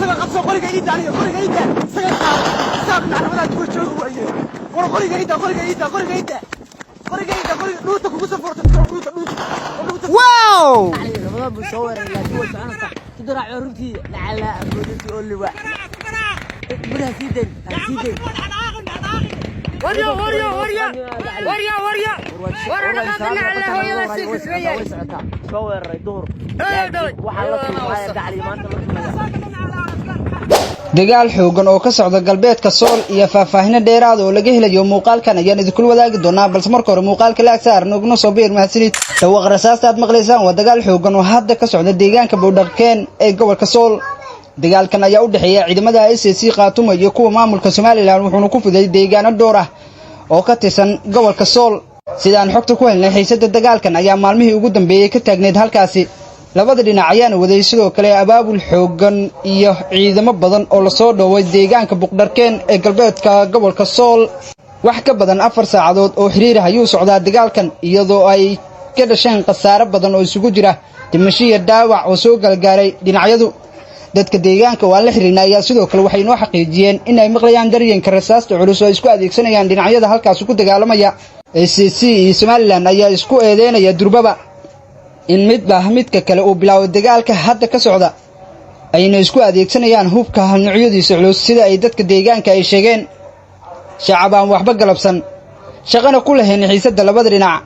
سجل قبضة قرية جيدة عليه قرية جيدة سجل صار على ولا تقول شو هو إيه قرية جيدة قرية جيدة قرية جيدة قرية جيدة قرية نوتك وقصة نوتك واو والله بصور لا دول أنا صح تدرع عروتي لعلى عروتي قول لي واحد بدها سيدن سيدن وريا وريا وريا وريا وريا ورا نقابلنا على هو يلا سيك شوية صور دور وحلا دعلي ما أنت dagaal xoogan oo ka socda galbeedka Sool iyo faahfaahin dheeraad oo laga helayo muuqaalkan ayaan idinku wadaagi doonaa balse marka hore muuqaalka la saarno ogno soo biir mahadsanid tawaq rasaastaad maqlaysaan waa dagaal xoogan oo hadda ka socda deegaanka Boodhaqeen ee gobolka Sool dagaalkan ayaa u dhaxeeya ciidamada SSC Khaatumo iyo kuwa maamulka Soomaaliland wuxuuna ku fiday deegaano dhowr ah oo ka tirsan gobolka Sool sidaan xogta ku helnay xiisada dagaalkan ayaa maalmihii ugu dambeeyay ka taagneed halkaasi labada dhinac ayaana waday sidoo kale abaabul xoogan iyo ciidamo badan oo la soo dhooway deegaanka Boodhaqeen ee galbeedka gobolka Sool wax ka badan 4 saacadood oo xiriir ah ayuu socdaa dagaalkan iyadoo ay ka dhasheen khasaare badan oo isugu jira dhimasho iyo dhaawac oo soo galgaaray dhinacyadu dadka deegaanka waa la xiriirnaa sidoo kale waxay noo xaqiijiyeen in ay maqlayaan dareenka rasaasta culus oo isku adeegsanayaan dhinacyada halkaas ku dagaalamaya SSC iyo Soomaaliland ayaa isku eedeynaya durbaba in midka kale uu bilaabo dagaalka hadda ka socda ayna isku adeegsanayaan hubka noocyadiisa culus sida ay dadka deegaanka ay sheegeen shacabaan waxba galabsan shaqana ku lahayn xiisada labada dhinac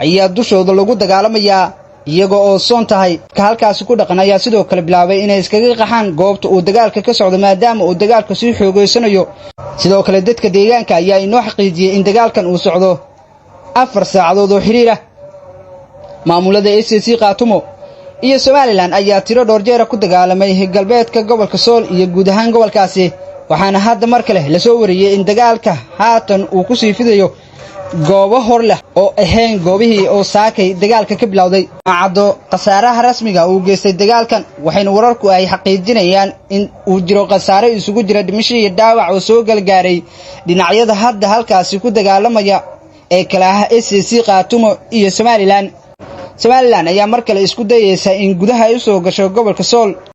ayaa dushooda lagu dagaalamayaa iyaga oo soon tahay ka halkaas ku dhaqanaya sidoo kale bilaabay inay iskaga qaxaan goobta uu dagaalka ka socdo maadaama uu dagaalku si xoogeysanayo sidoo kale dadka deegaanka ayaa inoo xaqiijiyay in dagaalkan uu socdo 4 saacadood oo xiriir ah maamulada SSC Khaatumo iyo Soomaaliland ayaa tiro dhowr jeer ku dagaalamay galbeedka gobolka Sool iyo guud ahaan gobolkaasi waxaana hadda mar kale la soo wariyay in dagaalka haatan uu ku sii fidayo goobo hor leh oo ahayn goobihii oo saakay dagaalka ka bilowday maacado khasaaraha rasmiga uu geystay dagaalkan waxayna wararku ay xaqiijinayaan in uu jiro khasaare isugu jira dhimasho iyo dhaawac oo soo galgaaray dhinacyada hadda halkaasi ku dagaalamaya ee kala ah SSC Khaatumo iyo Soomaaliland ayaa mar kale isku dayaysa in gudaha ay soo gasho gobolka Sool